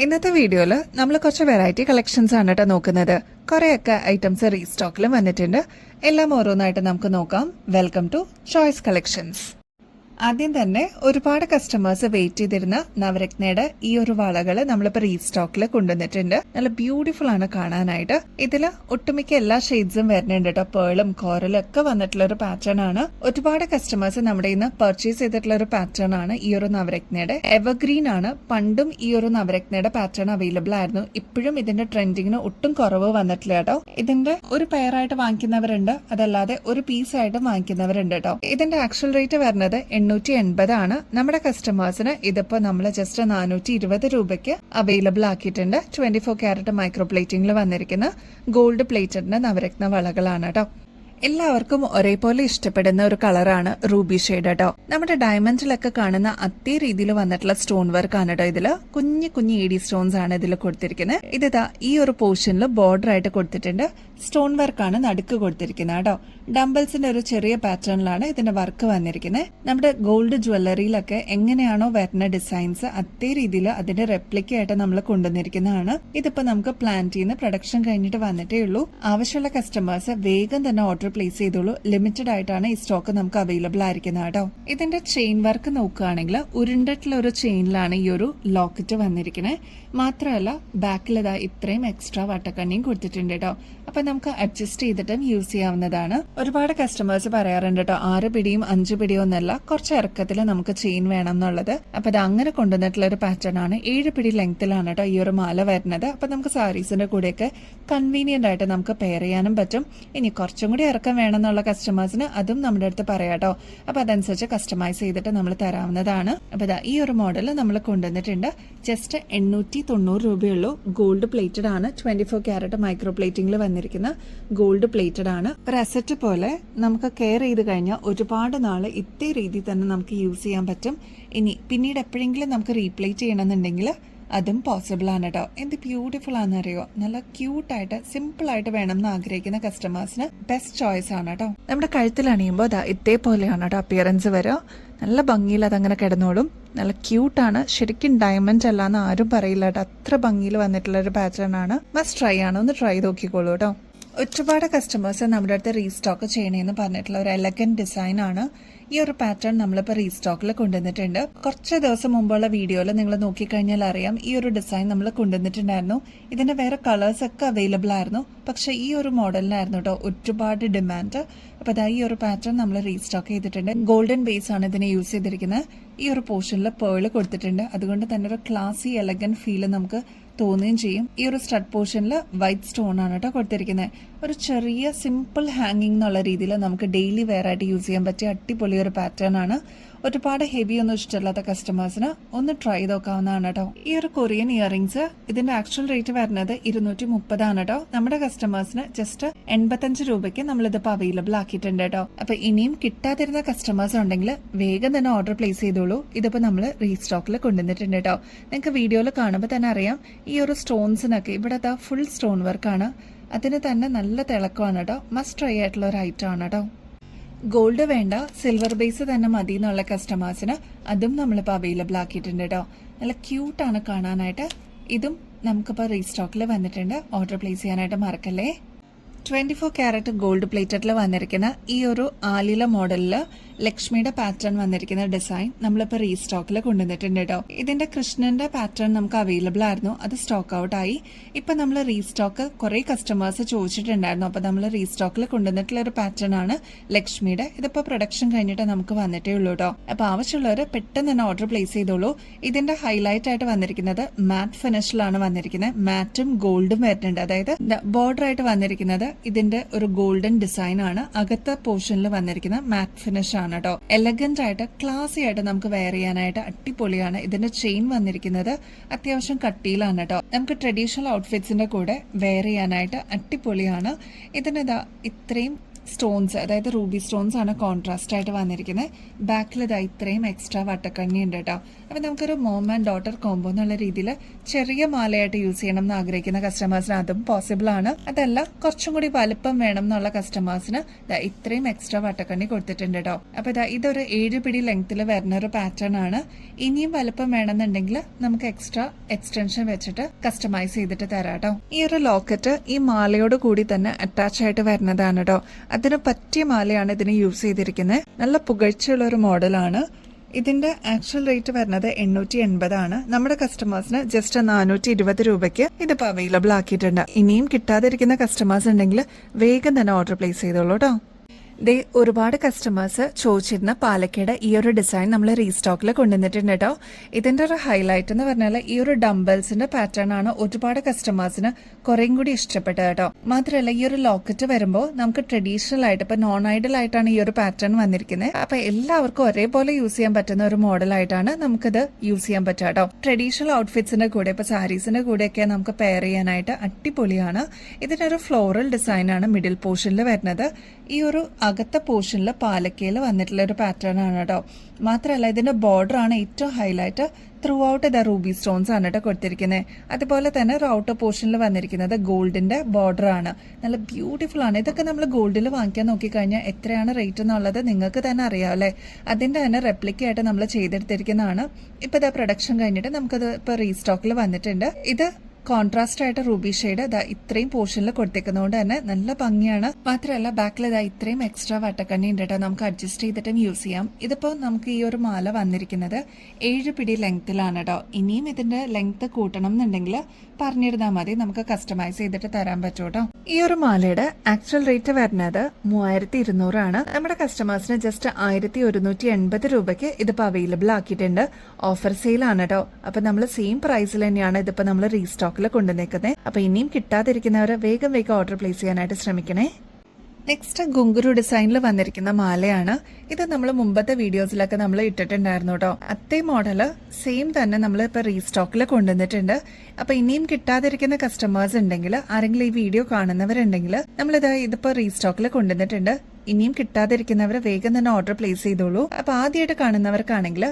ഇന്നത്തെ വീഡിയോയിൽ നമ്മൾ കുറച്ച് വെറൈറ്റി കളക്ഷൻസ് ആണ് കേട്ടോ നോക്കുന്നത്. കുറേയൊക്കെ ഐറ്റംസ് റീസ്റ്റോക്കിലും വന്നിട്ടുണ്ട്. എല്ലാം ഓരോന്നായിട്ട് നമുക്ക് നോക്കാം. Welcome to choice collections. ആദ്യം തന്നെ ഒരുപാട് കസ്റ്റമേഴ്സ് വെയിറ്റ് ചെയ്തിരുന്ന നവരത്നയുടെ ഈ ഒരു വളകൾ നമ്മളിപ്പോൾ റീസ്റ്റോക്കിൽ കൊണ്ടുവന്നിട്ടുണ്ട്. നല്ല ബ്യൂട്ടിഫുൾ ആണ് കാണാനായിട്ട്. ഇതിൽ ഒട്ടുമിക്ക എല്ലാ ഷെയ്ഡ്സും വരുന്നുണ്ട് കേട്ടോ. പേളും കോറലും ഒക്കെ വന്നിട്ടുള്ള ഒരു പാറ്റേൺ ആണ്. ഒരുപാട് കസ്റ്റമേഴ്സ് നമ്മുടെ ഇന്ന് പർച്ചേസ് ചെയ്തിട്ടുള്ള ഒരു പാറ്റേൺ ആണ് ഈ ഒരു നവരത്നയുടെ. എവർഗ്രീൻ ആണ്. പണ്ടും ഈ ഒരു നവരത്നയുടെ പാറ്റേൺ അവൈലബിൾ ആയിരുന്നു. ഇപ്പോഴും ഇതിന്റെ ട്രെൻഡിങ്ങിന് ഒട്ടും കുറവ് വന്നിട്ടില്ല കേട്ടോ. ഇതിന്റെ ഒരു പെയറായിട്ട് വാങ്ങിക്കുന്നവരുണ്ട്, അതല്ലാതെ ഒരു പീസായിട്ട് വാങ്ങിക്കുന്നവരുണ്ട് കേട്ടോ. ഇതിന്റെ ആക്ച്വൽ റേറ്റ് വരുന്നത് 880 ആണ്. നമ്മുടെ കസ്റ്റമേഴ്സിന് ഇതിപ്പോ നമ്മൾ ജസ്റ്റ് 420 രൂപയ്ക്ക് അവൈലബിൾ ആക്കിയിട്ടുണ്ട്. 24 ക്യാരറ്റ് മൈക്രോ പ്ലേറ്റിംഗിൽ വന്നിരിക്കുന്ന ഗോൾഡ് പ്ലേറ്റഡിന്റെ നവരത്ന വളകളാണ് കേട്ടോ. എല്ലാവർക്കും ഒരേപോലെ ഇഷ്ടപ്പെടുന്ന ഒരു കളറാണ് റൂബി ഷെയ്ഡ് കേട്ടോ. നമ്മുടെ ഡയമണ്ടിലൊക്കെ കാണുന്ന അതേ രീതിയിൽ വന്നിട്ടുള്ള സ്റ്റോൺ വർക്ക് ആണ് കേട്ടോ. ഇതില് കുഞ്ഞു കുഞ്ഞു ED സ്റ്റോൺസ് ആണ് ഇതിൽ കൊടുത്തിരിക്കുന്നത്. ഇതാ ഈ ഒരു പോർഷനിൽ ബോർഡർ ആയിട്ട് കൊടുത്തിട്ടുണ്ട്. സ്റ്റോൺ വർക്കാണ് നടുക്ക് കൊടുത്തിരിക്കുന്നത് കേട്ടോ. ഡംബിൾസിന്റെ ഒരു ചെറിയ പാറ്റേണിലാണ് ഇതിന്റെ വർക്ക് വന്നിരിക്കുന്നത്. നമ്മുടെ ഗോൾഡ് ജ്വല്ലറിയിലൊക്കെ എങ്ങനെയാണോ വരുന്ന ഡിസൈൻസ് അതേ രീതിയിൽ അതിന്റെ റെപ്ലിക്ക ആയിട്ട് നമ്മൾ കൊണ്ടുവന്നിരിക്കുന്നതാണ്. ഇതിപ്പോ നമുക്ക് പ്ലാന്റ് ചെയ്യുന്ന പ്രൊഡക്ഷൻ കഴിഞ്ഞിട്ട് വന്നിട്ടേ ഉള്ളൂ. ആവശ്യമുള്ള കസ്റ്റമേഴ്സ് വേഗം തന്നെ ഓർഡർ പ്ലേസ് ചെയ്തോളൂ. ലിമിറ്റഡ് ആയിട്ടാണ് ഈ സ്റ്റോക്ക് നമുക്ക് അവൈലബിൾ ആയിരിക്കുന്നത് കേട്ടോ. ഇതിന്റെ ചെയിൻ വർക്ക് നോക്കുകയാണെങ്കിൽ ഉരുണ്ടിട്ടുള്ള ഒരു ചെയിനിലാണ് ഈ ഒരു ലോക്കറ്റ് വന്നിരിക്കുന്നത്. മാത്രമല്ല ബാക്കിൽ ഇതാ ഇത്രയും എക്സ്ട്രാ വട്ടക്കണ്ണിയും കൊടുത്തിട്ടുണ്ട് കേട്ടോ. അപ്പൊ നമുക്ക് അഡ്ജസ്റ്റ് ചെയ്തിട്ടും യൂസ് ചെയ്യാവുന്നതാണ്. ഒരുപാട് കസ്റ്റമേഴ്സ് പറയാറുണ്ട് കേട്ടോ, 6 പിടിയും 5 പിടിയോ ഒന്നല്ല, കുറച്ച് ഇറക്കത്തിൽ നമുക്ക് ചെയിൻ വേണം എന്നുള്ളത്. അപ്പൊ ഇത് അങ്ങനെ കൊണ്ടുവന്നിട്ടുള്ള ഒരു പാറ്റേൺ ആണ്. 7 പിടി ലെങ്ത്തിലാണ് കേട്ടോ ഈ ഒരു മാല വരുന്നത്. അപ്പൊ നമുക്ക് സാരീസിന്റെ കൂടെയൊക്കെ കൺവീനിയന്റ് ആയിട്ട് നമുക്ക് പെയർ ചെയ്യാനും പറ്റും. ഇനി കുറച്ചും കൂടി ഇറക്കം വേണമെന്നുള്ള കസ്റ്റമേഴ്സിന് അതും നമ്മുടെ അടുത്ത് പറയാട്ടോ. അപ്പൊ അതനുസരിച്ച് കസ്റ്റമൈസ് ചെയ്തിട്ട് നമ്മൾ തരാവുന്നതാണ്. അപ്പൊ ഇതാ ഈ ഒരു മോഡൽ നമ്മൾ കൊണ്ടുവന്നിട്ടുണ്ട്. ജസ്റ്റ് 890 രൂപയുള്ളൂ. ഗോൾഡ് പ്ലേറ്റഡ് ആണ്. 24 ക്യാരറ്റ് മൈക്രോ പ്ലേറ്റിംഗിൽ വന്നിരിക്കുന്ന ഗോൾഡ് പ്ലേറ്റഡ് ആണ്. ഒരു അസറ്റ് പോലെ നമുക്ക് കെയർ ചെയ്ത് കഴിഞ്ഞാൽ ഒരുപാട് നാള് ഇതേ രീതിയിൽ തന്നെ നമുക്ക് യൂസ് ചെയ്യാൻ പറ്റും. ഇനി പിന്നീട് എപ്പോഴെങ്കിലും നമുക്ക് റീപ്ലേറ്റ് ചെയ്യണമെന്നുണ്ടെങ്കിൽ അതും പോസിബിൾ ആണ് കേട്ടോ. എന്ത് ബ്യൂട്ടിഫുൾ ആണെന്നറിയോ. നല്ല ക്യൂട്ടായിട്ട് സിമ്പിൾ ആയിട്ട് വേണം എന്ന് ആഗ്രഹിക്കുന്ന കസ്റ്റമേഴ്സിന് ബെസ്റ്റ് ചോയ്സ് ആണ് കേട്ടോ. നമ്മുടെ കഴുത്തിൽ അണിയുമ്പോൾ അതാ ഇതേപോലെയാണ് കേട്ടോ അപ്പിയറൻസ് വരിക. നല്ല ഭംഗിയിൽ അതങ്ങനെ കിടന്നോളും. നല്ല ക്യൂട്ടാണ്. ശരിക്കും ഡയമണ്ട് അല്ലാന്ന് ആരും പറയില്ല കേട്ടോ. അത്ര ഭംഗിയിൽ വന്നിട്ടുള്ള ഒരു പാറ്റേൺ ആണ്. മസ്റ്റ് ട്രൈ ആണ്. ഒന്ന് ട്രൈ നോക്കിക്കോളൂ കേട്ടോ. ഒരുപാട് കസ്റ്റമേഴ്സ് നമ്മുടെ അടുത്ത് റീസ്റ്റോക്ക് ചെയ്യണമെന്ന് പറഞ്ഞിട്ടുള്ള ഒരു എലഗന്റ് ഡിസൈൻ ആണ്. ഈ ഒരു പാറ്റേൺ നമ്മളിപ്പോൾ റീസ്റ്റോക്കിൽ കൊണ്ടുവന്നിട്ടുണ്ട്. കുറച്ച് ദിവസം മുമ്പുള്ള വീഡിയോയിൽ നിങ്ങൾ നോക്കിക്കഴിഞ്ഞാൽ അറിയാം ഈ ഒരു ഡിസൈൻ നമ്മൾ കൊണ്ടുവന്നിട്ടുണ്ടായിരുന്നു. ഇതിന്റെ വേറെ കളേഴ്സ് ഒക്കെ അവൈലബിൾ ആയിരുന്നു. പക്ഷെ ഈ ഒരു മോഡലിനായിരുന്നു കേട്ടോ ഒരുപാട് ഡിമാൻഡ്. അപ്പൊ അതാ ഈ ഒരു പാറ്റേൺ നമ്മൾ റീസ്റ്റോക്ക് ചെയ്തിട്ടുണ്ട്. ഗോൾഡൻ ബേസ് ആണ് ഇതിനെ യൂസ് ചെയ്തിരിക്കുന്നത്. ഈ ഒരു പോർഷനിൽ പേള് കൊടുത്തിട്ടുണ്ട്. അതുകൊണ്ട് തന്നെ ഒരു ക്ലാസി എലഗന്റ് ഫീല് നമുക്ക് തോന്നുകയും ചെയ്യും. ഈ ഒരു സ്റ്റഡ് പോർഷനിൽ വൈറ്റ് സ്റ്റോൺ ആണ് കേട്ടോ കൊടുത്തിരിക്കുന്നത്. ഒരു ചെറിയ സിമ്പിൾ ഹാങ്ങിങ് എന്നുള്ള രീതിയിൽ നമുക്ക് ഡെയിലി വെയർ ആയിട്ട് യൂസ് ചെയ്യാൻ പറ്റിയ അടിപൊളി ഒരു പാറ്റേൺ ആണ്. ഒരുപാട് ഹെവി ഒന്നും ഇഷ്ടമില്ലാത്ത കസ്റ്റമേഴ്സിന് ഒന്ന് ട്രൈ ചെയ്ത് നോക്കാവുന്നതാണ് കേട്ടോ. ഈ ഒരു കൊറിയൻ ഇയറിംഗ്സ് ഇതിന്റെ ആക്ച്വൽ റേറ്റ് വരുന്നത് 230 ആണ് കേട്ടോ. നമ്മുടെ കസ്റ്റമേഴ്സിന് ജസ്റ്റ് 85 രൂപയ്ക്ക് നമ്മളിതിപ്പോൾ അവൈലബിൾ ആക്കിയിട്ടുണ്ട് കേട്ടോ. അപ്പൊ ഇനിയും കിട്ടാതിരുന്ന കസ്റ്റമേഴ്സ് ഉണ്ടെങ്കിൽ വേഗം തന്നെ ഓർഡർ പ്ലേസ് ചെയ്തോളൂ. ഇതിപ്പോൾ നമ്മൾ റീസ്റ്റോക്കിൽ കൊണ്ടുവന്നിട്ടുണ്ട് കേട്ടോ. നിങ്ങൾക്ക് വീഡിയോയിൽ കാണുമ്പോൾ തന്നെ അറിയാം ഈ ഒരു സ്റ്റോൺസിനൊക്കെ ഇവിടെ ഫുൾ സ്റ്റോൺ വർക്കാണ്. അതിന് തന്നെ നല്ല തിളക്കമാണ് കേട്ടോ. മസ്റ്റ് ട്രൈ ആയിട്ടുള്ള ഒരു ഐറ്റം ആണ് കേട്ടോ. ഗോൾഡ് വേണ്ട, സിൽവർ ബേസ് തന്നെ മതി എന്നുള്ള കസ്റ്റമേഴ്സിന് അതും നമ്മളിപ്പോൾ അവൈലബിൾ ആക്കിയിട്ടുണ്ട് കേട്ടോ. നല്ല ക്യൂട്ടാണ് കാണാനായിട്ട്. ഇതും നമുക്കിപ്പോൾ റീസ്റ്റോക്കിൽ വന്നിട്ടുണ്ട്. ഓർഡർ പ്ലേസ് ചെയ്യാനായിട്ട് മറക്കല്ലേ. 24 ക്യാരറ്റ് ഗോൾഡ് പ്ലേറ്റഡിൽ വന്നിരിക്കുന്ന ഈ ഒരു ആലില മോഡലില് ലക്ഷ്മിയുടെ പാറ്റേൺ വന്നിരിക്കുന്ന ഡിസൈൻ നമ്മളിപ്പോൾ റീസ്റ്റോക്കിൽ കൊണ്ടുവന്നിട്ടുണ്ട് കേട്ടോ. ഇതിന്റെ കൃഷ്ണന്റെ പാറ്റേൺ നമുക്ക് അവൈലബിൾ ആയിരുന്നു. അത് സ്റ്റോക്ക് ഔട്ട് ആയി. ഇപ്പൊ നമ്മൾ റീസ്റ്റോക്ക് കുറെ കസ്റ്റമേഴ്സ് ചോദിച്ചിട്ടുണ്ടായിരുന്നു. അപ്പൊ നമ്മൾ റീസ്റ്റോക്കിൽ കൊണ്ടുവന്നിട്ടുള്ള ഒരു പാറ്റേൺ ആണ് ലക്ഷ്മിയുടെ. ഇതിപ്പോ പ്രൊഡക്ഷൻ കഴിഞ്ഞിട്ട് നമുക്ക് വന്നിട്ടേ ഉള്ളൂ കേട്ടോ. അപ്പൊ ആവശ്യമുള്ളവർ പെട്ടെന്ന് തന്നെ ഓർഡർ പ്ലേസ് ചെയ്തോളൂ. ഇതിന്റെ ഹൈലൈറ്റ് ആയിട്ട് വന്നിരിക്കുന്നത് മാറ്റ് ഫിനിഷിലാണ് വന്നിരിക്കുന്നത്. മാറ്റും ഗോൾഡും വരുന്നുണ്ട്. അതായത് ബോർഡർ ആയിട്ട് വന്നിരിക്കുന്നത് ഇതിന്റെ ഒരു ഗോൾഡൻ ഡിസൈൻ ആണ്. അകത്തെ പോർഷനിൽ വന്നിരിക്കുന്ന മാറ്റ് ഫിനിഷ് ആണ് കേട്ടോ. എലഗന്റ് ആയിട്ട് ക്ലാസി ആയിട്ട് നമുക്ക് വെയർ ചെയ്യാനായിട്ട് അടിപൊളിയാണ്. ഇതിന്റെ ചെയിൻ വന്നിരിക്കുന്നത് അത്യാവശ്യം കട്ടിയിലാണ് കേട്ടോ. നമുക്ക് ട്രഡീഷണൽ ഔട്ട്ഫിറ്റ്സിന്റെ കൂടെ വെയർ ചെയ്യാനായിട്ട് അടിപൊളിയാണ്. ഇതിനിതാ ഇത്രയും സ്റ്റോൺസ്, അതായത് റൂബി സ്റ്റോൺസ് ആണ് കോൺട്രാസ്റ്റ് ആയിട്ട് വന്നിരിക്കുന്നത്. ബാക്കിൽ ഇതാ ഇത്രയും എക്സ്ട്രാ വട്ടക്കണ്ണി ഉണ്ട് കേട്ടോ. അപ്പം നമുക്കൊരു മോം ആൻഡ് ഡോട്ടർ കോംബോ എന്നുള്ള രീതിയിൽ ചെറിയ മാലയായിട്ട് യൂസ് ചെയ്യണം എന്ന് ആഗ്രഹിക്കുന്ന കസ്റ്റമേഴ്സിന് അതും പോസിബിൾ ആണ്. അതല്ല കുറച്ചും കൂടി വലുപ്പം വേണം എന്നുള്ള കസ്റ്റമേഴ്സിന് ഇത്രയും എക്സ്ട്രാ വട്ടക്കണ്ണി കൊടുത്തിട്ടുണ്ട് കേട്ടോ. അപ്പൊ ഇതൊരു 7 പിടി ലെങ്ത്തിൽ വരുന്ന ഒരു പാറ്റേൺ ആണ്. ഇനിയും വലുപ്പം വേണമെന്നുണ്ടെങ്കിൽ നമുക്ക് എക്സ്ട്രാ എക്സ്റ്റൻഷൻ വെച്ചിട്ട് കസ്റ്റമൈസ് ചെയ്തിട്ട് തരാം കേട്ടോ. ഈ ഒരു ലോക്കറ്റ് ഈ മാലയോട് കൂടി തന്നെ അറ്റാച്ച് ആയിട്ട് വരുന്നതാണ് കേട്ടോ. അതിന് പറ്റിയ മാലയാണ് ഇതിന് യൂസ് ചെയ്തിരിക്കുന്നത്. നല്ല പുകഴ്ചയുള്ള ഒരു മോഡലാണ്. ഇതിന്റെ ആക്ച്വൽ റേറ്റ് വരുന്നത് 880 ആണ്. നമ്മുടെ കസ്റ്റമേഴ്സിന് ജസ്റ്റ് 420 രൂപയ്ക്ക് ഇതിപ്പോ അവൈലബിൾ ആക്കിയിട്ടുണ്ട്. ഇനിയും കിട്ടാതിരിക്കുന്ന കസ്റ്റമേഴ്സ് ഉണ്ടെങ്കിൽ വേഗം തന്നെ ഓർഡർ പ്ലേസ് ചെയ്തോളൂ കേട്ടോ. ഒരുപാട് കസ്റ്റമേഴ്സ് ചോദിച്ചിരുന്ന പാലക്കയുടെ ഈ ഒരു ഡിസൈൻ നമ്മൾ റീസ്റ്റോക്കിൽ കൊണ്ടുവന്നിട്ടുണ്ട് കേട്ടോ. ഇതിന്റെ ഒരു ഹൈലൈറ്റ് എന്ന് പറഞ്ഞാൽ ഈ ഒരു ഡംബൽസിന്റെ പാറ്റേൺ ആണ് ഒരുപാട് കസ്റ്റമേഴ്സിന് കുറേയും കൂടി ഇഷ്ടപ്പെട്ടത് കേട്ടോ. മാത്രമല്ല ഈ ഒരു ലോക്കറ്റ് വരുമ്പോൾ നമുക്ക് ട്രഡീഷണൽ ആയിട്ട് ഇപ്പൊ നോൺ ഐഡൽ ആയിട്ടാണ് ഈ ഒരു പാറ്റേൺ വന്നിരിക്കുന്നത്. അപ്പൊ എല്ലാവർക്കും ഒരേപോലെ യൂസ് ചെയ്യാൻ പറ്റുന്ന ഒരു മോഡലായിട്ടാണ് നമുക്കിത് യൂസ് ചെയ്യാൻ പറ്റുക കേട്ടോ. ട്രഡീഷണൽ ഔട്ട്ഫിറ്റ്സിന്റെ കൂടെ ഇപ്പൊ സാരീസിന്റെ കൂടെയൊക്കെ നമുക്ക് പെയർ ചെയ്യാനായിട്ട് അടിപൊളിയാണ്. ഇതിനൊരു ഫ്ലോറൽ ഡിസൈൻ ആണ് മിഡിൽ പോർഷനിൽ വരുന്നത്. ഈ ഒരു അകത്തെ പോർഷനിൽ പാലക്കയിൽ വന്നിട്ടുള്ള ഒരു പാറ്റേൺ ആണ് കേട്ടോ. മാത്രമല്ല ഇതിന്റെ ബോർഡർ ആണ് ഏറ്റവും ഹൈലൈറ്റ്. ത്രൂ ഔട്ട് ഇതാ റൂബി സ്റ്റോൺസ് ആണ് കേട്ടോ കൊടുത്തിരിക്കുന്നത്. അതുപോലെ തന്നെ ഔട്ടർ പോർഷനിൽ വന്നിരിക്കുന്നത് ഗോൾഡിന്റെ ബോർഡർ ആണ്. നല്ല ബ്യൂട്ടിഫുൾ ആണ്. ഇതൊക്കെ നമ്മൾ ഗോൾഡിൽ വാങ്ങിക്കാൻ നോക്കിക്കഴിഞ്ഞാൽ എത്രയാണ് റേറ്റ് എന്നുള്ളത് നിങ്ങൾക്ക് തന്നെ അറിയാം അല്ലേ. അതിന്റെ തന്നെ റെപ്ലിക്കായിട്ട് നമ്മൾ ചെയ്തെടുത്തിരിക്കുന്നതാണ്. ഇപ്പൊ ഇതാ പ്രൊഡക്ഷൻ കഴിഞ്ഞിട്ട് നമുക്കത് ഇപ്പൊ റീസ്റ്റോക്കിൽ വന്നിട്ടുണ്ട്. ഇത് കോൺട്രാസ്റ്റ് ആയിട്ട് റൂബി ഷെയ്ഡ് ഇത്രയും പോർഷനിൽ കൊടുത്തേക്കുന്നതുകൊണ്ട് തന്നെ നല്ല ഭംഗിയാണ്. മാത്രമല്ല ബാക്കിൽ ഇത്രയും എക്സ്ട്രാ വട്ടക്കണ്ണി ഉണ്ട് കേട്ടോ. നമുക്ക് അഡ്ജസ്റ്റ് ചെയ്തിട്ടും യൂസ് ചെയ്യാം. ഇതിപ്പോ നമുക്ക് ഈ ഒരു മാല വന്നിരിക്കുന്നത് 7 പിടി ലെങ്ത്തിലാണ് കേട്ടോ. ഇനിയും ഇതിന്റെ ലെങ്ത് കൂട്ടണം എന്നുണ്ടെങ്കിൽ പറഞ്ഞിരുന്നാൽ മതി, നമുക്ക് കസ്റ്റമൈസ് ചെയ്തിട്ട് തരാൻ പറ്റും കേട്ടോ. ഈ ഒരു മാലയുടെ ആക്ച്വൽ റേറ്റ് വരുന്നത് 3200 ആണ്. നമ്മുടെ കസ്റ്റമേഴ്സിന് ജസ്റ്റ് 1180 രൂപയ്ക്ക് ഇതിപ്പോ അവൈലബിൾ ആക്കിയിട്ടുണ്ട്. ഓഫർ സെയിൽ ആണ് കേട്ടോ. അപ്പൊ നമ്മൾ സെയിം പ്രൈസിൽ തന്നെയാണ് ഇതിപ്പോ നമ്മൾ റീസ്റ്റോക്ക് കൊണ്ടുവന്നേക്കുന്നത്. അപ്പൊ ഇനിയും കിട്ടാതിരിക്കുന്നവർ വേഗം ഓർഡർ പ്ലേസ് ചെയ്യാനായിട്ട് ശ്രമിക്കണേ. നെക്സ്റ്റ് ഗുങ്കുരു ഡിസൈനിൽ വന്നിരിക്കുന്ന മാലയാണ്. ഇത് നമ്മൾ മുമ്പത്തെ വീഡിയോസിലൊക്കെ നമ്മൾ ഇട്ടിട്ടുണ്ടായിരുന്നു കേട്ടോ. അതേ മോഡല് സെയിം തന്നെ നമ്മൾ ഇപ്പൊ റീസ്റ്റോക്കിൽ കൊണ്ടുവന്നിട്ടുണ്ട്. അപ്പൊ ഇനിയും കിട്ടാതിരിക്കുന്ന കസ്റ്റമേഴ്സ് ഉണ്ടെങ്കിൽ, ആരെങ്കിലും ഈ വീഡിയോ കാണുന്നവരുണ്ടെങ്കിൽ, ഇതിപ്പോ റീസ്റ്റോക്കിൽ കൊണ്ടുവന്നിട്ടുണ്ട്. ഇനിയും കിട്ടാതിരിക്കുന്നവർ വേഗം തന്നെ ഓർഡർ പ്ലേസ് ചെയ്തോളൂ. അപ്പൊ ആദ്യമായിട്ട് കാണുന്നവർക്കാണെങ്കിൽ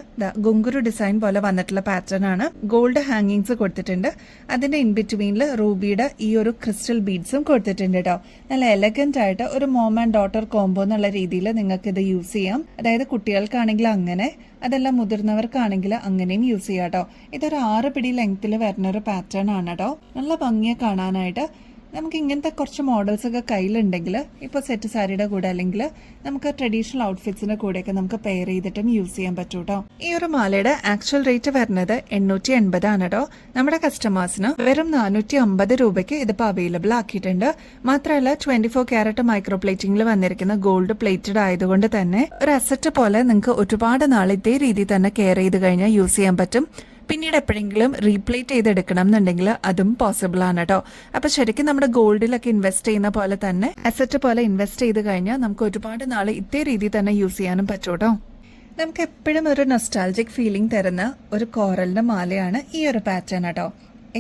ഗുങ്കുരു ഡിസൈൻ പോലെ വന്നിട്ടുള്ള പാറ്റേൺ ആണ്. ഗോൾഡ് ഹാങ്ങിങ്സ് കൊടുത്തിട്ടുണ്ട്. അതിന്റെ ഇൻ ബിറ്റ്വീനിൽ റൂബിയുടെ ഈ ഒരു ക്രിസ്റ്റൽ ബീഡ്സും കൊടുത്തിട്ടുണ്ട് കേട്ടോ. നല്ല എലഗന്റ് ആയിട്ട് ഒരു മോം ആൻഡ് ഡോട്ടർ കോംബോ എന്നുള്ള രീതിയിൽ നിങ്ങൾക്ക് ഇത് യൂസ് ചെയ്യാം. അതായത് കുട്ടികൾക്കാണെങ്കിൽ അങ്ങനെ, അതെല്ലാം മുതിർന്നവർക്കാണെങ്കിൽ അങ്ങനെയും യൂസ് ചെയ്യാം കേട്ടോ. ഇതൊരു 6 പിടി ലെങ്ത്തിൽ വരുന്ന ഒരു പാറ്റേൺ ആണ് കേട്ടോ. നല്ല ഭംഗിയെ കാണാനായിട്ട്. നമുക്ക് ഇങ്ങനത്തെ കുറച്ച് മോഡൽസ് ഒക്കെ കയ്യിലുണ്ടെങ്കിൽ ഇപ്പോൾ സെറ്റ് സാരിയുടെ കൂടെ അല്ലെങ്കിൽ നമുക്ക് ട്രഡീഷണൽ ഔട്ട്ഫിറ്റ്സിന്റെ കൂടെയൊക്കെ നമുക്ക് പെയർ ചെയ്തിട്ടും യൂസ് ചെയ്യാൻ പറ്റും കേട്ടോ. ഈ ഒരു മാലയുടെ ആക്ച്വൽ റേറ്റ് വരുന്നത് 880 ആണ് കേട്ടോ. നമ്മുടെ കസ്റ്റമേഴ്സിന് വെറും 450 രൂപയ്ക്ക് ഇതിപ്പോ അവൈലബിൾ ആക്കിയിട്ടുണ്ട്. മാത്രമല്ല 24 ക്യാരറ്റ് മൈക്രോ പ്ലേറ്റിംഗിൽ വന്നിരിക്കുന്ന ഗോൾഡ് പ്ലേറ്റഡ് ആയതുകൊണ്ട് തന്നെ ഒരു അസറ്റ് പോലെ നിങ്ങൾക്ക് ഒരുപാട് നാൾ ഇതേ രീതിയിൽ തന്നെ കെയർ ചെയ്ത് കഴിഞ്ഞാൽ യൂസ് ചെയ്യാൻ പറ്റും. പിന്നീട് എപ്പോഴെങ്കിലും റീപ്ലേറ്റ് ചെയ്തെടുക്കണം എന്നുണ്ടെങ്കിൽ അതും പോസിബിൾ ആണ് കേട്ടോ. അപ്പൊ ശരിക്കും നമ്മുടെ ഗോൾഡിലൊക്കെ ഇൻവെസ്റ്റ് ചെയ്യുന്ന പോലെ തന്നെ അസറ്റ് പോലെ ഇൻവെസ്റ്റ് ചെയ്ത് കഴിഞ്ഞാൽ നമുക്ക് ഒരുപാട് നാൾ ഇതേ രീതിയിൽ തന്നെ യൂസ് ചെയ്യാനും പറ്റും കേട്ടോ. നമുക്ക് എപ്പോഴും ഒരു നൊസ്റ്റാൾജിക് ഫീലിംഗ് തരുന്ന ഒരു കോറലിന്റെ മാലയാണ് ഈ ഒരു പാറ്റേൺ കേട്ടോ.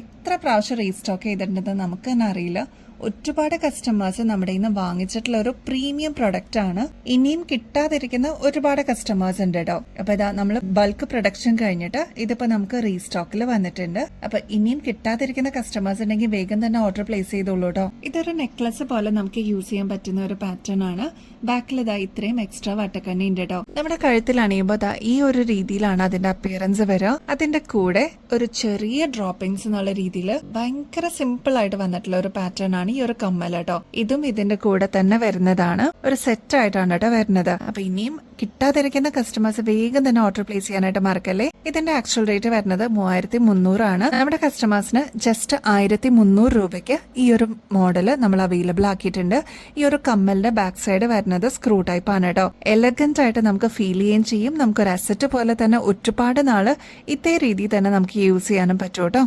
എത്ര പ്രാവശ്യം റീസ്റ്റോക്ക് ചെയ്തിട്ടുണ്ടെന്ന് നമുക്ക് തന്നെ അറിയില്ല. ഒരുപാട് കസ്റ്റമേഴ്സ് നമ്മുടെ ഇന്ന് വാങ്ങിച്ചിട്ടുള്ള ഒരു പ്രീമിയം പ്രൊഡക്റ്റ് ആണ്. ഇനിയും കിട്ടാതിരിക്കുന്ന ഒരുപാട് കസ്റ്റമേഴ്സ് ഉണ്ട് കേട്ടോ. അപ്പൊ നമ്മൾ ബൾക്ക് പ്രൊഡക്ഷൻ കഴിഞ്ഞിട്ട് ഇതിപ്പോ നമുക്ക് റീസ്റ്റോക്കിൽ വന്നിട്ടുണ്ട്. അപ്പൊ ഇനിയും കിട്ടാതിരിക്കുന്ന കസ്റ്റമേഴ്സ് ഉണ്ടെങ്കിൽ വേഗം തന്നെ ഓർഡർ പ്ലേസ് ചെയ്തോളൂ കേട്ടോ. ഇതൊരു നെക്ലസ് പോലെ നമുക്ക് യൂസ് ചെയ്യാൻ പറ്റുന്ന ഒരു പാറ്റേൺ ആണ്. ബാക്കിൽ ഇത്രയും എക്സ്ട്രാ വട്ടക്കണ്ണി ഉണ്ട് കേട്ടോ. നമ്മുടെ കഴുത്തിൽ അണിയുമ്പോൾ ഈ ഒരു രീതിയിലാണ് അതിന്റെ അപ്പിയറൻസ് വരിക. അതിന്റെ കൂടെ ഒരു ചെറിയ ഡ്രോപ്പിംഗ്സ് എന്നുള്ള രീതിയിൽ ഭയങ്കര സിമ്പിൾ ആയിട്ട് വന്നിട്ടുള്ള ഒരു പാറ്റേൺ ആണ് ഈ ഒരു കമ്മൽ കേട്ടോ. ഇതും ഇതിന്റെ കൂടെ തന്നെ വരുന്നതാണ്. ഒരു സെറ്റ് ആയിട്ടാണ് കേട്ടോ വരുന്നത്. അപ്പൊ ഇനിയും കിട്ടാതിരിക്കുന്ന കസ്റ്റമേഴ്സ് വേഗം തന്നെ ഓർഡർ പ്ലേസ് ചെയ്യാനായിട്ട് മറക്കല്ലേ. ഇതിന്റെ ആക്ച്വൽ റേറ്റ് വരുന്നത് 3300 ആണ്. നമ്മുടെ കസ്റ്റമേഴ്സിന് ജസ്റ്റ് 1300 രൂപയ്ക്ക് ഈ ഒരു മോഡല് നമ്മൾ അവൈലബിൾ ആക്കിയിട്ടുണ്ട്. ഈ ഒരു കമ്മലിന്റെ ബാക്ക് സൈഡ് വരുന്നത് സ്ക്രൂ ടൈപ്പ് ആണ് കേട്ടോ. എലഗന്റ് ആയിട്ട് നമുക്ക് ഫീൽ ചെയ്യുകയും ചെയ്യും. നമുക്കൊരു അസറ്റ് പോലെ തന്നെ ഒരുപാട് നാള് ഇതേ രീതിയിൽ തന്നെ നമുക്ക് യൂസ് ചെയ്യാനും പറ്റും കേട്ടോ.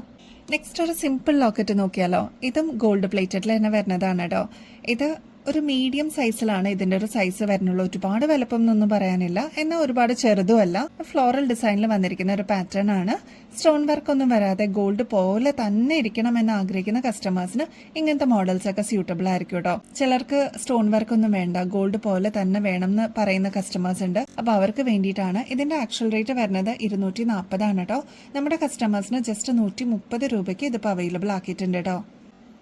നെക്സ്റ്റ് ഒരു സിമ്പിൾ ലോക്കറ്റ് നോക്കിയാലോ. ഇതും ഗോൾഡ് പ്ലേറ്റഡിൽ തന്നെ വരുന്നതാണ് കേട്ടോ. ഇത് ഒരു മീഡിയം സൈസിലാണ് ഇതിന്റെ ഒരു സൈസ് വരുന്നുള്ളൂ. ഒരുപാട് വലുപ്പം എന്നൊന്നും പറയാനില്ല, എന്നാൽ ഒരുപാട് ചെറുതുമല്ല. ഫ്ലോറൽ ഡിസൈനിൽ വന്നിരിക്കുന്ന ഒരു പാറ്റേൺ ആണ്. സ്റ്റോൺ വർക്ക് ഒന്നും വരാതെ ഗോൾഡ് പോലെ തന്നെ ഇരിക്കണം എന്ന് ആഗ്രഹിക്കുന്ന കസ്റ്റമേഴ്സിന് ഇങ്ങനത്തെ മോഡൽസ് ഒക്കെ സ്യൂട്ടബിൾ ആയിരിക്കും കേട്ടോ. ചിലർക്ക് സ്റ്റോൺ വർക്ക് ഒന്നും വേണ്ട, ഗോൾഡ് പോലെ തന്നെ വേണം എന്ന് പറയുന്ന കസ്റ്റമേഴ്സ് ഉണ്ട്. അപ്പൊ അവർക്ക് വേണ്ടിയിട്ടാണ്. ഇതിന്റെ ആക്ച്വൽ റേറ്റ് വരുന്നത് 240 ആണ് കേട്ടോ. നമ്മുടെ കസ്റ്റമേഴ്സിന് ജസ്റ്റ് 130 രൂപയ്ക്ക് ഇതിപ്പോൾ അവൈലബിൾ ആക്കിയിട്ടുണ്ട് കേട്ടോ.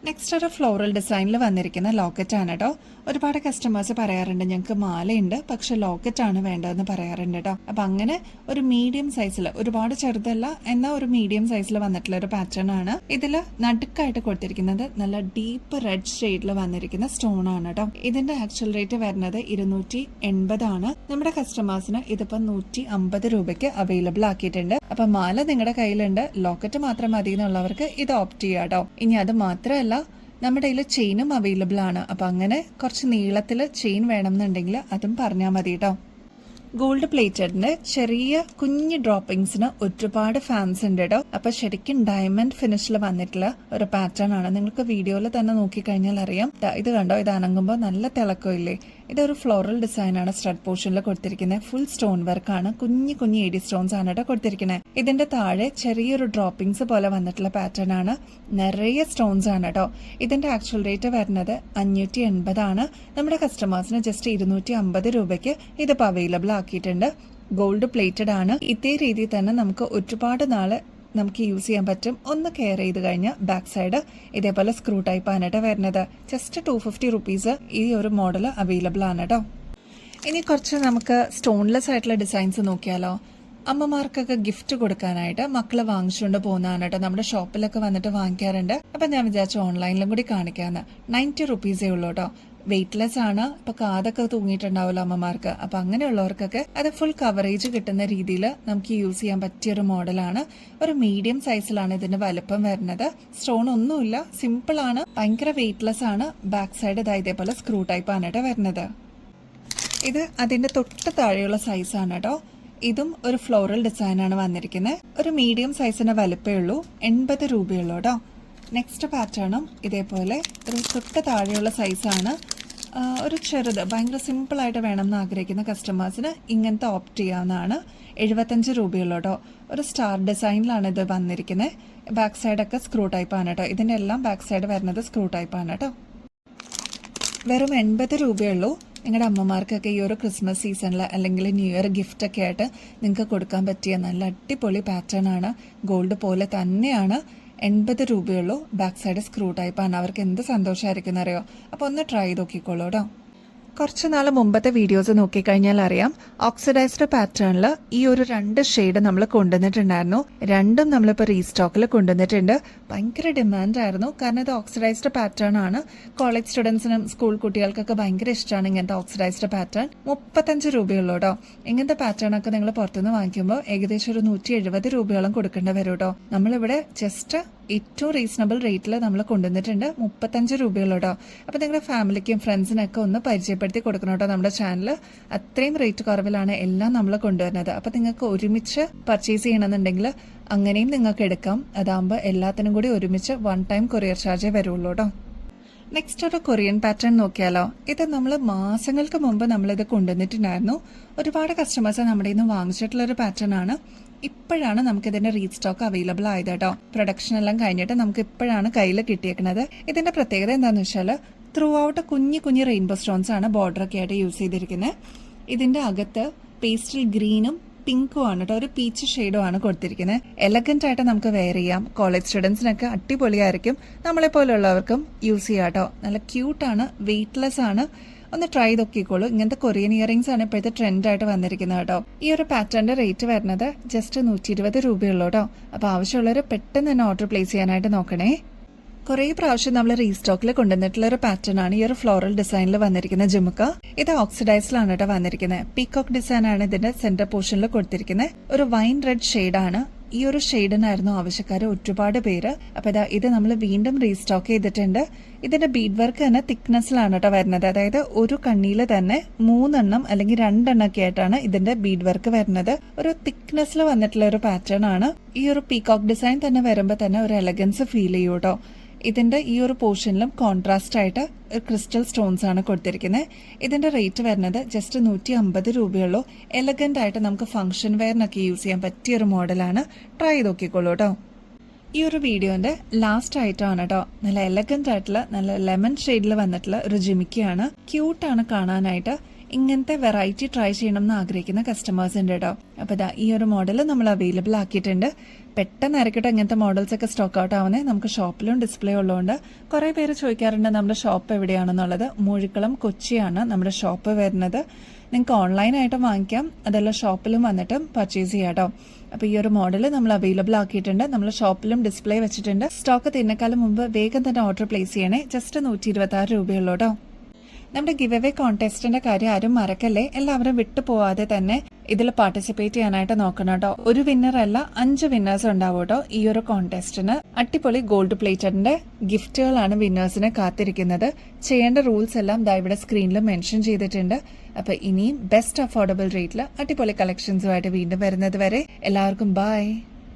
നെക്സ്റ്റ് ഒരു ഫ്ലോറൽ ഡിസൈനിൽ വന്നിരിക്കുന്ന ലോക്കറ്റ് ആണ് കേട്ടോ. ഒരുപാട് കസ്റ്റമേഴ്സ് പറയാറുണ്ട് ഞങ്ങൾക്ക് മാലയുണ്ട് പക്ഷെ ലോക്കറ്റ് ആണ് വേണ്ടതെന്ന് പറയാറുണ്ട് കേട്ടോ. അപ്പൊ അങ്ങനെ ഒരു മീഡിയം സൈസിൽ, ഒരുപാട് ചെറുതല്ല എന്നാൽ ഒരു മീഡിയം സൈസിൽ വന്നിട്ടുള്ള ഒരു പാറ്റേൺ ആണ്. ഇതിൽ നടുക്കായിട്ട് കൊടുത്തിരിക്കുന്നത് നല്ല ഡീപ്പ് റെഡ് ഷെയ്ഡിൽ വന്നിരിക്കുന്ന സ്റ്റോൺ ആണ് കേട്ടോ. ഇതിന്റെ ആക്ച്വൽ റേറ്റ് വരുന്നത് 280 ആണ്. നമ്മുടെ കസ്റ്റമേഴ്സിന് ഇതിപ്പോ 150 രൂപയ്ക്ക് അവൈലബിൾ ആക്കിയിട്ടുണ്ട്. അപ്പൊ മാല നിങ്ങളുടെ കയ്യിലുണ്ട്, ലോക്കറ്റ് മാത്രം മതി എന്നുള്ളവർക്ക് ഇത് ഓപ്റ്റ് ചെയ്യാം കേട്ടോ. ഇനി അത് മാത്രമല്ല, നമ്മുടെ കയ്യിൽ ചെയിനും അവൈലബിൾ ആണ്. അപ്പൊ അങ്ങനെ കുറച്ച് നീളത്തിൽ ചെയിൻ വേണമെന്നുണ്ടെങ്കിൽ അതും പറഞ്ഞാൽ മതി കേട്ടോ. ഗോൾഡ് പ്ലേറ്റഡിന്റെ ചെറിയ കുഞ്ഞു ഡ്രോപ്പിംഗ്സിന് ഒരുപാട് ഫാൻസ് ഉണ്ട് കേട്ടോ. അപ്പൊ ശരിക്കും ഡയമണ്ട് ഫിനിഷിൽ വന്നിട്ടുള്ള ഒരു പാറ്റേൺ ആണ്. നിങ്ങൾക്ക് വീഡിയോയിൽ തന്നെ നോക്കിക്കഴിഞ്ഞാൽ അറിയാം. ഇത് കണ്ടോ, ഇത് അനങ്ങുമ്പോൾ നല്ല തിളക്കമില്ലേ. ഇതൊരു ഫ്ലോറൽ ഡിസൈൻ ആണ് സ്ട്രഡ് പോർഷനിൽ കൊടുത്തിരിക്കുന്നത്. ഫുൾ സ്റ്റോൺ വർക്ക് ആണ്. കുഞ്ഞു കുഞ്ഞു എഡി സ്റ്റോൺസ് ആണ് കേട്ടോ കൊടുത്തിരിക്കുന്നത്. ഇതിന്റെ താഴെ ചെറിയൊരു ഡ്രോപ്പിംഗ്സ് പോലെ വന്നിട്ടുള്ള പാറ്റേൺ ആണ്. നിറയെ സ്റ്റോൺസ് ആണ് കേട്ടോ. ഇതിന്റെ ആക്ച്വൽ റേറ്റ് വരുന്നത് 580 ആണ്. നമ്മുടെ കസ്റ്റമേഴ്സിന് ജസ്റ്റ് 250 രൂപയ്ക്ക് ഇതിപ്പോൾ അവൈലബിൾ ആക്കിയിട്ടുണ്ട്. ഗോൾഡ് പ്ലേറ്റഡ് ആണ്. ഇതേ രീതിയിൽ തന്നെ നമുക്ക് ഒരുപാട് നാള് നമുക്ക് യൂസ് ചെയ്യാൻ പറ്റും. ഒന്ന് കെയർ ചെയ്ത് കഴിഞ്ഞാൽ ബാക്ക് സൈഡ് ഇതേപോലെ സ്ക്രൂ ടൈപ്പ് ആണ് കേട്ടോ വരുന്നത്. ജസ്റ്റ് 250 റുപ്പീസ് ഈ ഒരു മോഡൽ അവൈലബിൾ ആണ് കേട്ടോ. ഇനി കുറച്ച് നമുക്ക് സ്റ്റോൺലെസ് ആയിട്ടുള്ള ഡിസൈൻസ് നോക്കിയാലോ. അമ്മമാർക്കൊക്കെ ഗിഫ്റ്റ് കൊടുക്കാനായിട്ട് മക്കള് വാങ്ങിച്ചുകൊണ്ട് പോകുന്നതാണ് കേട്ടോ. നമ്മുടെ ഷോപ്പിലൊക്കെ വന്നിട്ട് വാങ്ങിക്കാറുണ്ട്. അപ്പൊ ഞാൻ വിചാരിച്ചു ഓൺലൈനിലും കൂടി കാണിക്കാന്ന്. 90 റുപ്പീസേ ഉള്ളൂ കേട്ടോ. വെയിറ്റ്ലെസ് ആണ്. ഇപ്പൊ കാതൊക്കെ തൂങ്ങിയിട്ടുണ്ടാവുമല്ലോ അമ്മമാർക്ക്. അപ്പൊ അങ്ങനെയുള്ളവർക്കൊക്കെ അത് ഫുൾ കവറേജ് കിട്ടുന്ന രീതിയിൽ നമുക്ക് യൂസ് ചെയ്യാൻ പറ്റിയൊരു മോഡലാണ്. ഒരു മീഡിയം സൈസിലാണ് ഇതിന്റെ വലുപ്പം വരുന്നത്. സ്റ്റോൺ ഒന്നുമില്ല, സിമ്പിൾ ആണ്, ഭയങ്കര വെയിറ്റ്ലെസ് ആണ്. ബാക്ക് സൈഡ് ഇതേപോലെ സ്ക്രൂ ടൈപ്പ് ആണ് കേട്ടോ വരുന്നത്. ഇത് അതിന്റെ തൊട്ട് താഴെയുള്ള സൈസ് ആണ് കേട്ടോ. ഇതും ഒരു ഫ്ലോറൽ ഡിസൈൻ ആണ് വന്നിരിക്കുന്നത്. ഒരു മീഡിയം സൈസിന്റെ വലുപ്പേ ഉള്ളൂ. 80 രൂപയുള്ളൂ കേട്ടോ. നെക്സ്റ്റ് പാറ്റേണും ഇതേപോലെ ഒരു തൊട്ട് താഴെയുള്ള സൈസാണ്. ഒരു ചെറുത് ഭയങ്കര സിമ്പിൾ ആയിട്ട് വേണമെന്ന് ആഗ്രഹിക്കുന്ന കസ്റ്റമേഴ്സിന് ഇങ്ങനത്തെ ഓപ്റ്റ് ചെയ്യാവുന്നതാണ്. 75 രൂപയുള്ളൂ കേട്ടോ. ഒരു സ്റ്റാർ ഡിസൈനിലാണ് ഇത് വന്നിരിക്കുന്നത്. ബാക്ക് സൈഡൊക്കെ സ്ക്രൂ ടൈപ്പ് ആണ് കേട്ടോ. ഇതിന്റെ എല്ലാം ബാക്ക് സൈഡ് വരുന്നത് സ്ക്രൂ ടൈപ്പ് ആണ് കേട്ടോ. വെറും 80 രൂപയുള്ളൂ. നിങ്ങളുടെ അമ്മമാർക്കൊക്കെ ഈ ഒരു ക്രിസ്മസ് സീസണിൽ അല്ലെങ്കിൽ ന്യൂ ഇയർ ഗിഫ്റ്റ് ഒക്കെ ആയിട്ട് നിങ്ങൾക്ക് കൊടുക്കാൻ പറ്റിയ നല്ല അടിപൊളി പാറ്റേൺ ആണ്. ഗോൾഡ് പോലെ തന്നെയാണ്. 80 രൂപയുള്ളൂ. ബാക്ക് സൈഡ് സ്ക്രൂ ടൈപ്പ് ആണ്. അവർക്ക് എന്ത് സന്തോഷമായിരിക്കും അറിയോ. അപ്പൊ ഒന്ന് ട്രൈ ചെയ്ത് നോക്കിക്കോളൂ കേട്ടോ. കുറച്ച് നാൾ മുമ്പത്തെ വീഡിയോസ് നോക്കിക്കഴിഞ്ഞാൽ അറിയാം, ഓക്സിഡൈസ്ഡ് പാറ്റേണിൽ ഈ ഒരു 2 ഷെയ്ഡ് നമ്മൾ കൊണ്ടുവന്നിട്ടുണ്ടായിരുന്നു. രണ്ടും നമ്മളിപ്പോൾ റീസ്റ്റോക്കിൽ കൊണ്ടുവന്നിട്ടുണ്ട്. ഭയങ്കര ഡിമാൻഡ് ആയിരുന്നു. കാരണം ഇത് ഓക്സിഡൈസ്ഡ് പാറ്റേൺ ആണ്. കോളേജ് സ്റ്റുഡൻസിനും സ്കൂൾ കുട്ടികൾക്കൊക്കെ ഭയങ്കര ഇഷ്ടമാണ് ഇങ്ങനത്തെ ഓക്സിഡൈസ്ഡ് പാറ്റേൺ. 35 രൂപയുള്ളൂ കേട്ടോ. ഇങ്ങനത്തെ പാറ്റേൺ ഒക്കെ നിങ്ങൾ പുറത്തുനിന്ന് വാങ്ങിക്കുമ്പോൾ ഏകദേശം ഒരു 170 രൂപയോളം കൊടുക്കേണ്ടി വരും കേട്ടോ. നമ്മളിവിടെ ജസ്റ്റ് ഏറ്റവും റീസണബിൾ റേറ്റിൽ നമ്മൾ കൊണ്ടുവന്നിട്ടുണ്ട്. 35 രൂപയുള്ളൂ കേട്ടോ. അപ്പോൾ നിങ്ങളുടെ ഫാമിലിക്കും ഫ്രണ്ട്സിനൊക്കെ ഒന്ന് പരിചയപ്പെടുത്തി കൊടുക്കണം കേട്ടോ. നമ്മുടെ ചാനൽ അത്രയും റേറ്റ് കുറവിലാണ് എല്ലാം നമ്മൾ കൊണ്ടുവരുന്നത്. അപ്പോൾ നിങ്ങൾക്ക് ഒരുമിച്ച് പർച്ചേസ് ചെയ്യണമെന്നുണ്ടെങ്കിൽ അങ്ങനെയും നിങ്ങൾക്ക് എടുക്കാം. അതാകുമ്പോൾ എല്ലാത്തിനും കൂടി ഒരുമിച്ച് 1 ടൈം കൊറിയർ ചാർജേ വരുള്ളൂ കേട്ടോ. നെക്സ്റ്റ് ഒരു കൊറിയൻ പാറ്റേൺ നോക്കിയാലോ. ഇത് നമ്മൾ മാസങ്ങൾക്ക് മുമ്പ് നമ്മളിത് കൊണ്ടുവന്നിട്ടുണ്ടായിരുന്നു. ഒരുപാട് കസ്റ്റമേഴ്സ് നമ്മുടെ നിന്ന് വാങ്ങിച്ചിട്ടുള്ള ഒരു പാറ്റേൺ ആണ്. ഇപ്പോഴാണ് നമുക്ക് ഇതിന്റെ റീസ്റ്റോക്ക് അവൈലബിൾ ആയത് കേട്ടോ. പ്രൊഡക്ഷൻ എല്ലാം കഴിഞ്ഞിട്ട് നമുക്ക് ഇപ്പോഴാണ് കയ്യിൽ കിട്ടിയേക്കുന്നത്. ഇതിന്റെ പ്രത്യേകത എന്താണെന്ന് വെച്ചാൽ ത്രൂ ഔട്ട് കുഞ്ഞു കുഞ്ഞു റെയിൻബോ സ്റ്റോൺസ് ആണ് ബോർഡർ ഒക്കെ ആയിട്ട് യൂസ് ചെയ്തിരിക്കുന്നത്. ഇതിന്റെ അകത്ത് പേസ്റ്റൽ ഗ്രീനും പിങ്കും ആണ് കേട്ടോ. ഒരു പീച്ച് ഷെയ്ഡും ആണ് കൊടുത്തിരിക്കുന്നത്. എലഗന്റ് ആയിട്ട് നമുക്ക് വെയർ ചെയ്യാം. കോളേജ് സ്റ്റുഡൻസിനൊക്കെ അടിപൊളിയായിരിക്കും. നമ്മളെ പോലുള്ളവർക്കും യൂസ് ചെയ്യാം കേട്ടോ. നല്ല ക്യൂട്ടാണ്, വെയിറ്റ്ലെസ് ആണ്. ഒന്ന് ട്രൈ നോക്കിക്കോളൂ. ഇങ്ങനത്തെ കൊറിയൻ ഇയറിംഗ്സ് ആണ് ഇപ്പോഴത്തെ ട്രെൻഡായിട്ട് വന്നിരിക്കുന്നത് കേട്ടോ. ഈ ഒരു പാറ്റേണിന്റെ റേറ്റ് വരുന്നത് ജസ്റ്റ് 120 രൂപയുള്ളൂ കേട്ടോ. അപ്പോൾ ആവശ്യമുള്ളവർ പെട്ടെന്ന് തന്നെ ഓർഡർ പ്ലേസ് ചെയ്യാനായിട്ട് നോക്കണേ. കുറേ പ്രാവശ്യം നമ്മൾ റീസ്റ്റോക്കിൽ കൊണ്ടുവന്നിട്ടുള്ള ഒരു പാറ്റേൺ ആണ് ഈ ഒരു ഫ്ലോറൽ ഡിസൈനിൽ വന്നിരിക്കുന്ന ജുമുക്ക. ഇത് ഓക്സിഡൈസിലാണ് കേട്ടോ വന്നിരിക്കുന്നത്. പീകോക്ക് ഡിസൈൻ ആണ് ഇതിന്റെ സെന്റർ പോർഷനിൽ കൊടുത്തിരിക്കുന്നത്. ഒരു വൈൻ റെഡ് ഷെയ്ഡാണ്. ഈ ഒരു ഷെയ്ഡിനായിരുന്നു ആവശ്യക്കാർ ഒരുപാട് പേര്. അപ്പൊ ഇത് നമ്മൾ വീണ്ടും റീസ്റ്റോക്ക് ചെയ്തിട്ടുണ്ട്. ഇതിന്റെ ബീഡ് വർക്ക് തന്നെ തിക്നെസ്സിലാണ് കേട്ടോ വരുന്നത്. അതായത് ഒരു കണ്ണിയിൽ തന്നെ 3 എണ്ണം അല്ലെങ്കിൽ 2 എണ്ണം ഒക്കെ ആയിട്ടാണ് ഇതിന്റെ ബീഡ് വർക്ക് വരുന്നത്. ഒരു തിക്നെസ്സിൽ വന്നിട്ടുള്ള ഒരു പാറ്റേൺ ആണ്. ഈ ഒരു പീകോക്ക് ഡിസൈൻ തന്നെ വരുമ്പോൾ തന്നെ ഒരു എലഗൻസ് ഫീൽ ചെയ്യും കേട്ടോ. ഇതിൻ്റെ ഈ ഒരു പോർഷനിലും കോൺട്രാസ്റ്റ് ആയിട്ട് ക്രിസ്റ്റൽ സ്റ്റോൺസ് ആണ് കൊടുത്തിരിക്കുന്നത്. ഇതിൻ്റെ റേറ്റ് വരുന്നത് ജസ്റ്റ് 150 രൂപയുള്ളൂ. എലഗൻ്റ് ആയിട്ട് നമുക്ക് ഫംഗ്ഷൻ വെയറിനൊക്കെ യൂസ് ചെയ്യാൻ പറ്റിയൊരു മോഡലാണ്. ട്രൈ ചെയ്ത് നോക്കിക്കോളൂ കേട്ടോ. ഈ ഒരു വീഡിയോൻ്റെ ലാസ്റ്റ് ഐറ്റം ആണ് കേട്ടോ. നല്ല എലഗൻ്റ് ആയിട്ടുള്ള നല്ല ലെമൺ ഷെയ്ഡിൽ വന്നിട്ടുള്ള ഒരു ജിമിക്കിയാണ്. ക്യൂട്ടാണ് കാണാനായിട്ട്. ഇങ്ങനത്തെ വെറൈറ്റി ട്രൈ ചെയ്യണം എന്ന് ആഗ്രഹിക്കുന്ന കസ്റ്റമേഴ്സ് ഉണ്ട് കേട്ടോ. അപ്പോൾ ഇതാ ഈ ഒരു മോഡൽ നമ്മൾ അവൈലബിൾ ആക്കിയിട്ടുണ്ട്. പെട്ടെന്ന് ഇറക്കിയിട്ട് ഇങ്ങനത്തെ മോഡൽസ് ഒക്കെ സ്റ്റോക്ക് ഔട്ട് ആവുന്നത് നമുക്ക് ഷോപ്പിലും ഡിസ്പ്ലേ ഉള്ളതുകൊണ്ട് കുറേ പേര് ചോദിക്കാറുണ്ട് നമ്മുടെ ഷോപ്പ് എവിടെയാണെന്നുള്ളത്. മൂഴിക്കുളം കൊച്ചിയാണ് നമ്മുടെ ഷോപ്പ് വരുന്നത്. നിങ്ങൾക്ക് ഓൺലൈനായിട്ടും വാങ്ങിക്കാം, അതെല്ലാം ഷോപ്പിലും വന്നിട്ടും പർച്ചേസ് ചെയ്യാം കേട്ടോ. അപ്പോൾ ഈ ഒരു മോഡൽ നമ്മൾ അവൈലബിൾ ആക്കിയിട്ടുണ്ട്. നമ്മൾ ഷോപ്പിലും ഡിസ്പ്ലേ വെച്ചിട്ടുണ്ട്. സ്റ്റോക്ക് തീർന്നേക്കാളും മുമ്പ് വേഗം തന്നെ ഓർഡർ പ്ലേസ് ചെയ്യണേ. ജസ്റ്റ് 126 രൂപയുള്ളൂ കേട്ടോ. നമ്മുടെ ഗിവ് അവേ കോൺടെസ്റ്റിന്റെ കാര്യം ആരും മറക്കല്ലേ. എല്ലാവരും വിട്ടു പോവാതെ തന്നെ ഇതിൽ പാർട്ടിസിപ്പേറ്റ് ചെയ്യാനായിട്ട് നോക്കണം കേട്ടോ. ഒരു വിന്നർ അല്ല 5 വിന്നേഴ്സ് ഉണ്ടാവും കേട്ടോ ഈ ഒരു കോൺടെസ്റ്റിന്. അടിപൊളി ഗോൾഡ് പ്ലേറ്റഡിന്റെ ഗിഫ്റ്റുകളാണ് വിന്നേഴ്സിന് കാത്തിരിക്കുന്നത്. ചെയ്യേണ്ട റൂൾസ് എല്ലാം ദാ ഇവിടെ സ്ക്രീനിൽ മെൻഷൻ ചെയ്തിട്ടുണ്ട്. അപ്പൊ ഇനിയും ബെസ്റ്റ് അഫോർഡബിൾ റേറ്റിൽ അടിപൊളി കളക്ഷൻസുമായിട്ട് വീണ്ടും വരുന്നത് വരെ എല്ലാവർക്കും ബൈ.